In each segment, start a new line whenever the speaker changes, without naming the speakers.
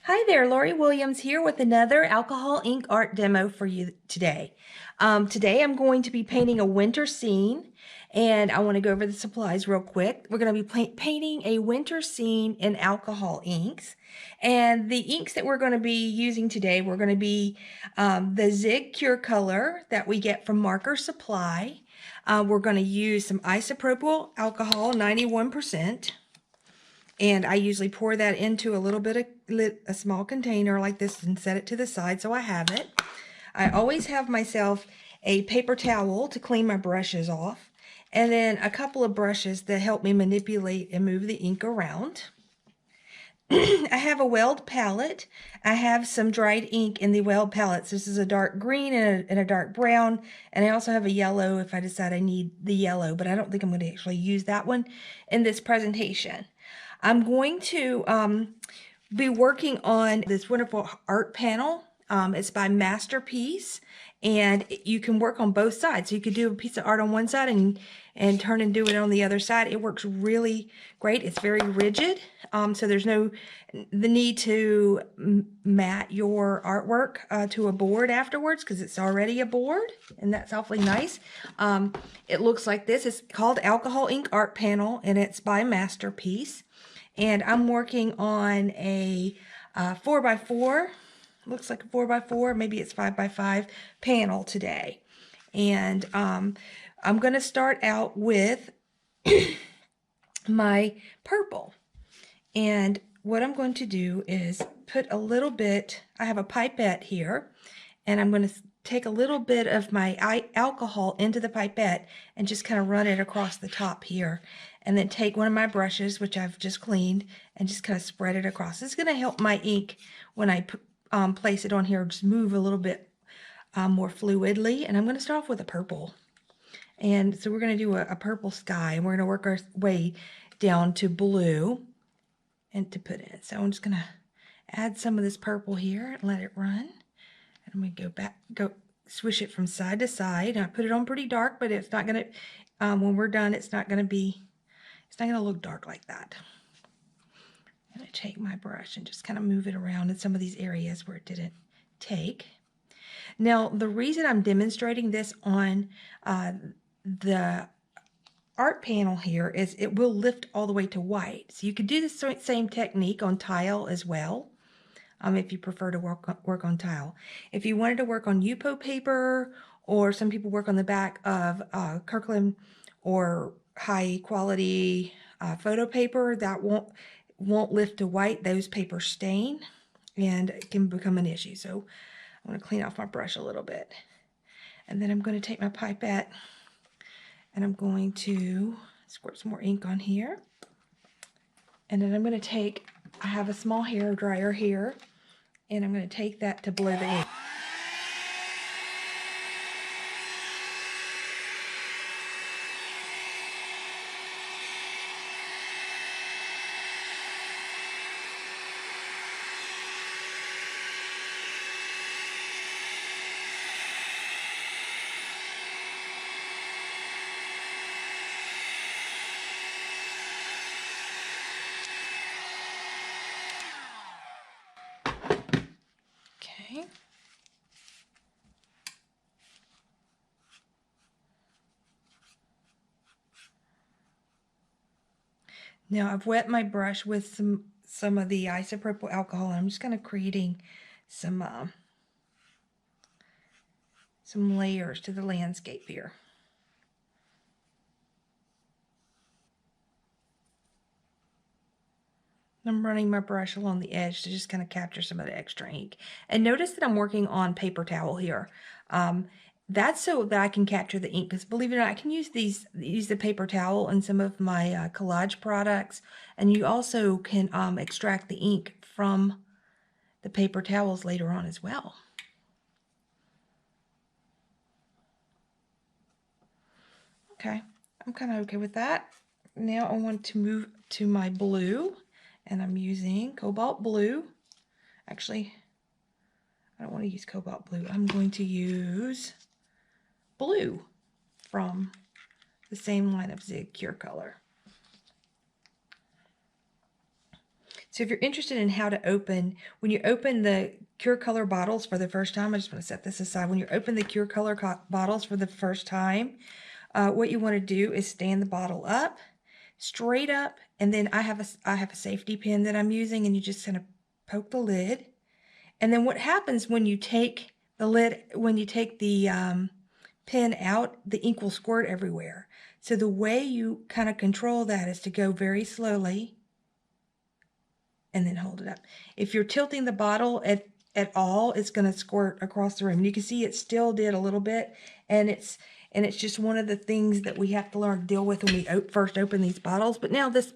Hi there, Laurie Williams here with another alcohol ink art demo for you today. Today I'm going to be painting a winter scene, and I want to go over the supplies real quick. We're going to be painting a winter scene in alcohol inks, and the inks that we're going to be using today, we're going to be the Zig Cure color that we get from Marker Supply. We're going to use some isopropyl alcohol, 91%. And I usually pour that into a little bit of a small container like this and set it to the side so I have it. I always have myself a paper towel to clean my brushes off, and then a couple of brushes that help me manipulate and move the ink around. I have a weld palette. I have some dried ink in the weld palettes. This is a dark green and a dark brown, and I also have a yellow if I decide I need the yellow, but I don't think I'm going to actually use that one in this presentation. I'm going to be working on this wonderful art panel. It's by Masterpiece, and you can work on both sides. So you could do a piece of art on one side and turn and do it on the other side. It works really great. It's very rigid, so there's no the need to mat your artwork to a board afterwards because it's already a board, and that's awfully nice. It looks like this. It's called Alcohol Ink Art Panel, and it's by Masterpiece. And I'm working on a 4x4, looks like a 4x4, maybe it's 5x5 panel today. And I'm going to start out with my purple. And what I'm going to do is put a little bit, I have a pipette here, and I'm going to take a little bit of my alcohol into the pipette and just kind of run it across the top here. And then take one of my brushes, which I've just cleaned, and just kind of spread it across. This is going to help my ink, when I place it on here, just move a little bit more fluidly. And I'm going to start off with a purple. And so we're going to do a purple sky, and we're going to work our way down to blue and to put in. So I'm just going to add some of this purple here and let it run. And we go swish it from side to side. And I put it on pretty dark, but it's not going to, when we're done, it's not going to look dark like that. I'm going to take my brush and just kind of move it around in some of these areas where it didn't take. Now, the reason I'm demonstrating this on the art panel here is it will lift all the way to white. So you could do the same technique on tile as well, if you prefer to work on tile. If you wanted to work on Yupo paper, or some people work on the back of Kirkland or high quality photo paper, that won't lift to white. Those papers stain and it can become an issue. So I'm going to clean off my brush a little bit, and then I'm going to take my pipette and I'm going to squirt some more ink on here, and then I'm going to take, I have a small hair dryer here, and I'm going to take that to blow the ink. Okay. Now I've wet my brush with some of the isopropyl alcohol, and I'm just kind of creating some layers to the landscape here. I'm running my brush along the edge to just kind of capture some of the extra ink. And notice that I'm working on paper towel here. That's so that I can capture the ink, because believe it or not, I can use the paper towel in some of my collage products, and you also can extract the ink from the paper towels later on as well. Okay, I'm kind of okay with that. Now I want to move to my blue, and I'm using cobalt blue. Actually, I don't want to use cobalt blue. I'm going to use blue from the same line of Zig Cure color. So if you're interested in how to open, when you open the Cure Color bottles for the first time, I just want to set this aside. When you open the Cure Color bottles for the first time, what you want to do is stand the bottle up, straight up, and then I have a safety pin that I'm using, and you just kind of poke the lid. And then what happens when you take the pin out, the ink will squirt everywhere. So the way you kind of control that is to go very slowly and then hold it up. If you're tilting the bottle at all, it's going to squirt across the room. And you can see it still did a little bit, and it's just one of the things that we have to learn to deal with when we first open these bottles. But now this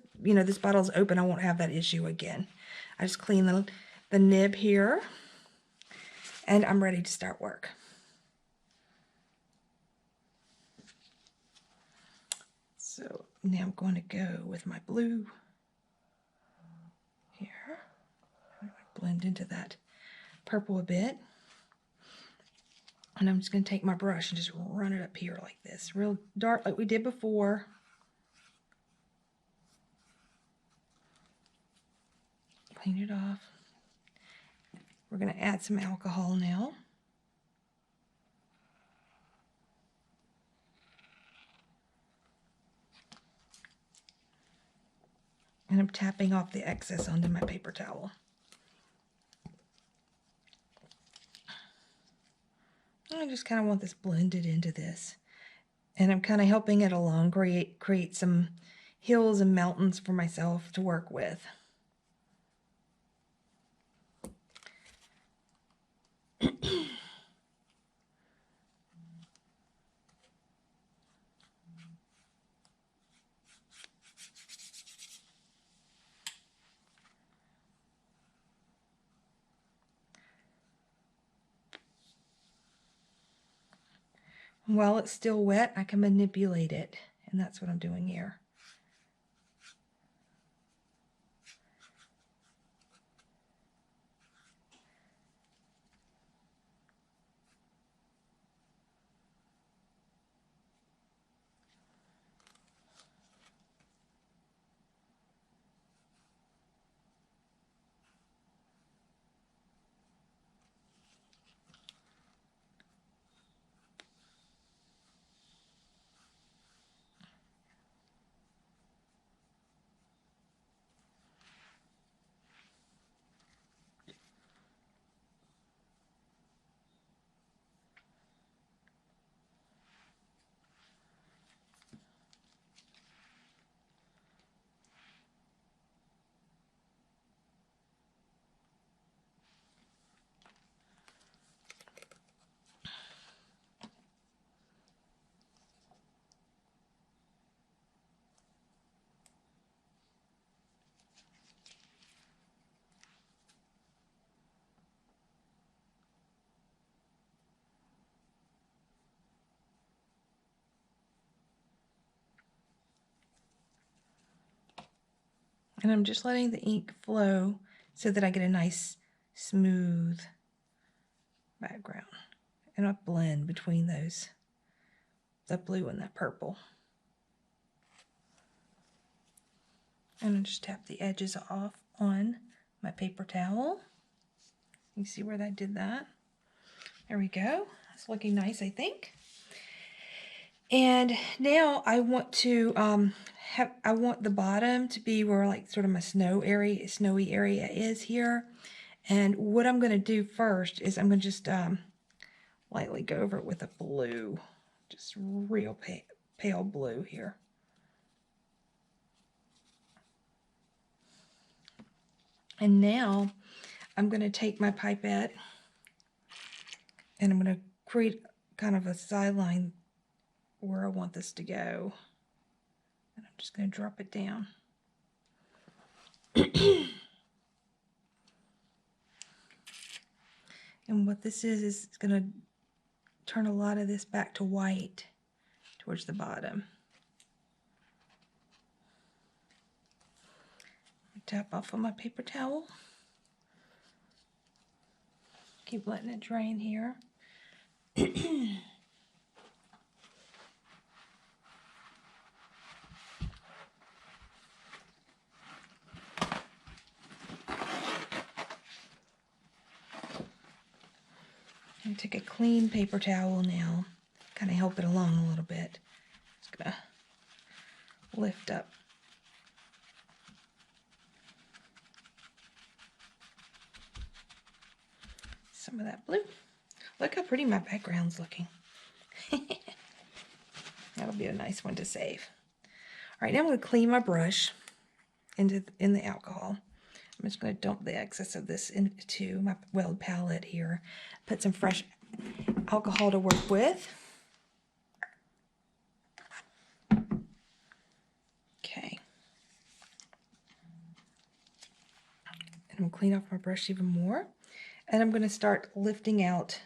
bottle's open, I won't have that issue again. I just clean the nib here, and I'm ready to start work. So now I'm going to go with my blue here. I'm going to blend into that purple a bit. And I'm just going to take my brush and just run it up here like this. Real dark like we did before. Clean it off. We're going to add some alcohol now. And I'm tapping off the excess onto my paper towel. I just kind of want this blended into this. And I'm kind of helping it along, create some hills and mountains for myself to work with. While it's still wet, I can manipulate it, and that's what I'm doing here. And I'm just letting the ink flow so that I get a nice smooth background. And I'll blend between those, the blue and the purple. And I'll just tap the edges off on my paper towel. You see where that did that? There we go. It's looking nice, I think. And now I want to I want the bottom to be where like sort of my snowy area is here. And what I'm going to do first is I'm going to just lightly go over it with a blue, just real pale blue here. And now I'm going to take my pipette and I'm going to create kind of a sideline where I want this to go. And I'm just going to drop it down. And what this is it's going to turn a lot of this back to white towards the bottom. Tap off on my paper towel. Keep letting it drain here. I'm going to take a clean paper towel now, kind of help it along a little bit. Just going to lift up. Some of that blue. Look how pretty my background's looking. That'll be a nice one to save. All right, now I'm going to clean my brush in the alcohol. I'm just going to dump the excess of this into my weld palette here. Put some fresh alcohol to work with. Okay. And I'm going to clean off my brush even more. And I'm going to start lifting out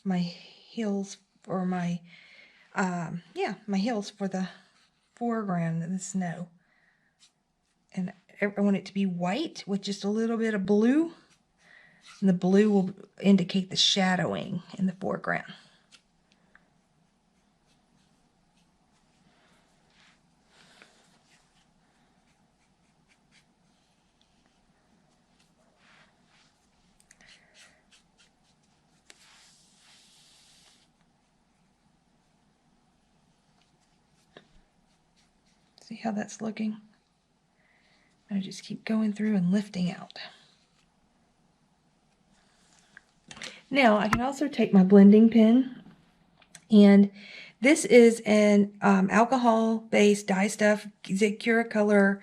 my heels or my, my heels for the foreground of the snow. And I want it to be white with just a little bit of blue. And the blue will indicate the shadowing in the foreground. See how that's looking? I just keep going through and lifting out. Now I can also take my blending pen, and this is an alcohol-based dye stuff Cura Color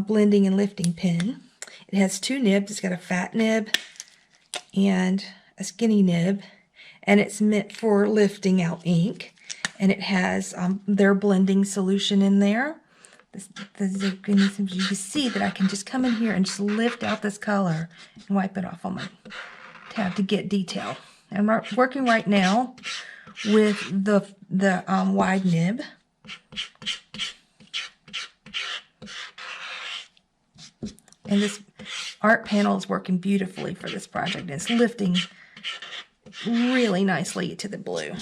blending and lifting pen. It has two nibs. It's got a fat nib and a skinny nib, and it's meant for lifting out ink. And it has their blending solution in there. You can see that I can just come in here and just lift out this color and wipe it off on my tab to get detail. I'm working right now with the wide nib. And this art panel is working beautifully for this project. It's lifting really nicely to the blue.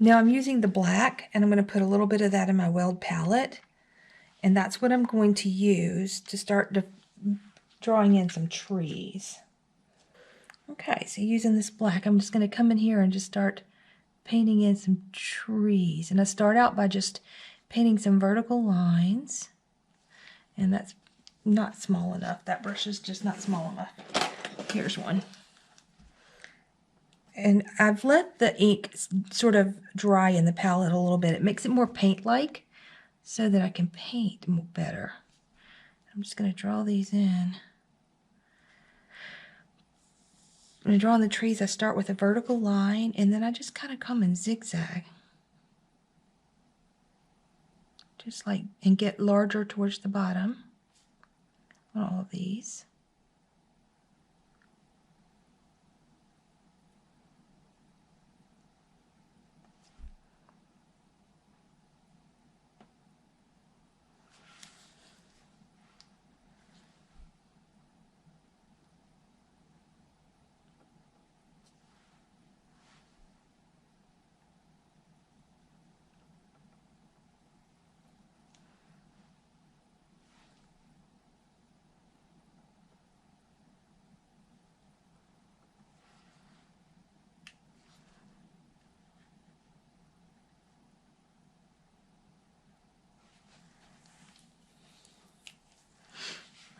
Now I'm using the black, and I'm going to put a little bit of that in my weld palette, and that's what I'm going to use to start drawing in some trees. Okay, so using this black, I'm just going to come in here and just start painting in some trees. And I start out by just painting some vertical lines, and that's not small enough. That brush is just not small enough. Here's one. And I've let the ink sort of dry in the palette a little bit. It makes it more paint-like so that I can paint better. I'm just going to draw these in. When I draw in the trees, I start with a vertical line, and then I just kind of come and zigzag. Just like, and get larger towards the bottom on all of these.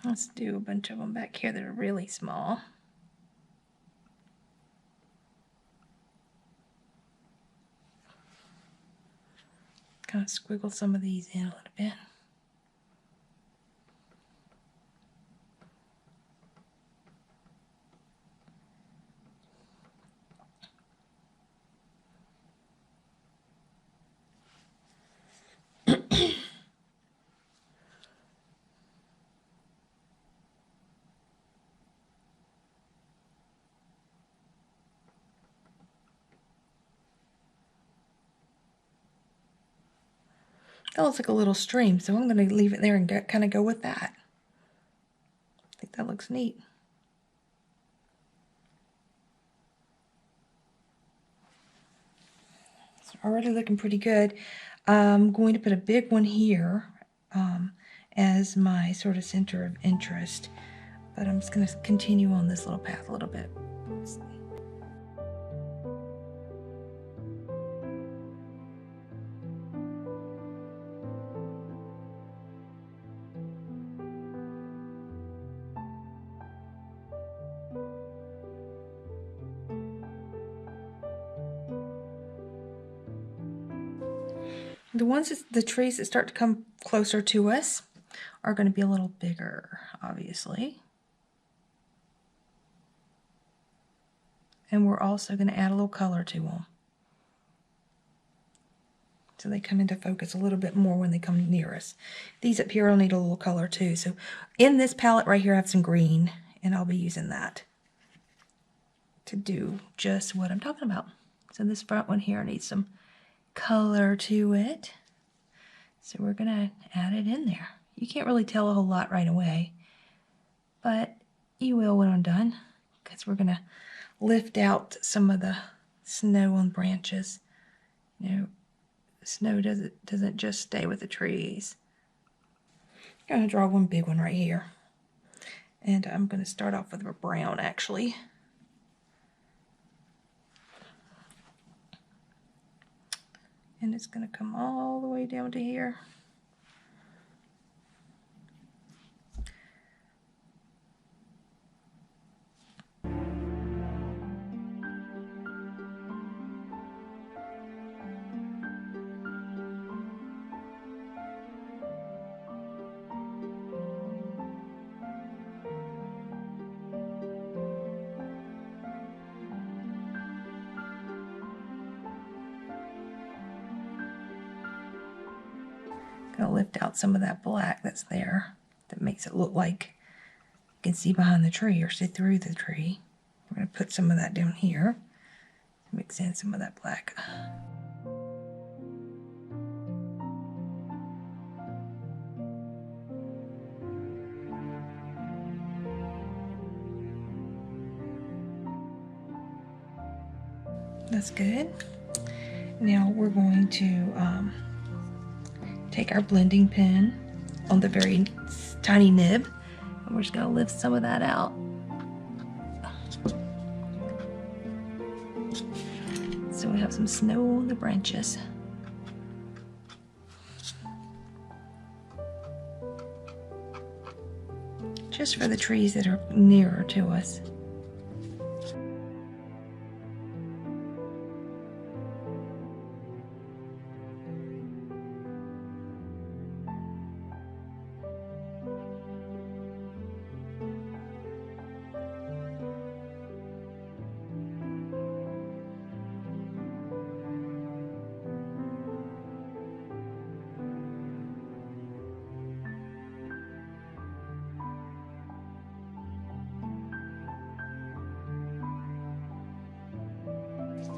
Let's do a bunch of them back here that are really small. Kind of squiggle some of these in a little bit. That looks like a little stream, so I'm going to leave it there and kind of go with that. I think that looks neat. Let's already looking pretty good. I'm going to put a big one here as my sort of center of interest, but I'm just going to continue on this little path a little bit. The trees that start to come closer to us are going to be a little bigger, obviously. And we're also going to add a little color to them, so they come into focus a little bit more when they come near us. These up here will need a little color too. So in this palette right here, I have some green, and I'll be using that to do just what I'm talking about. So this front one here needs some color to it. So we're gonna add it in there. You can't really tell a whole lot right away, but you will when I'm done, because we're gonna lift out some of the snow on branches. You know, the snow doesn't just stay with the trees. I'm gonna draw one big one right here. And I'm gonna start off with a brown actually. And it's going to come all the way down to here. Gonna lift out some of that black that's there that makes it look like you can see behind the tree or see through the tree. We're gonna put some of that down here, mix in some of that black. That's good. Now we're going to take our blending pen on the very tiny nib, and we're just going to lift some of that out. So we have some snow on the branches. Just for the trees that are nearer to us.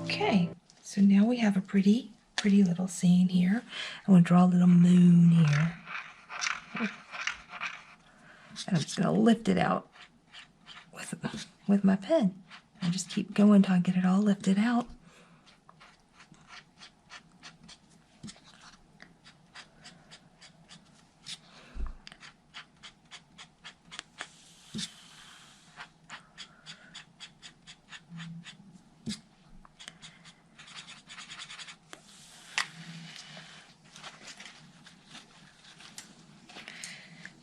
Okay, so now we have a pretty little scene here. I'm going to draw a little moon here. And I'm just going to lift it out with my pen. And just keep going until I get it all lifted out.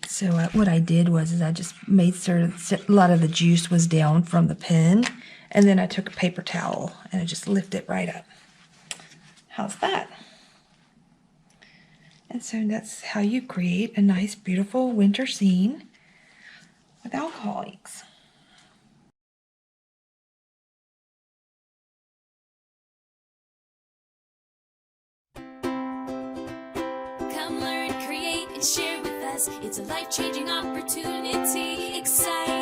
So what I did was I just made certain a lot of the juice was down from the pen, and then I took a paper towel and I just lifted it right up. How's that? And so that's how you create a nice, beautiful winter scene with alcohol inks.
Come learn, create, and share with us. It's a life-changing opportunity. Exciting.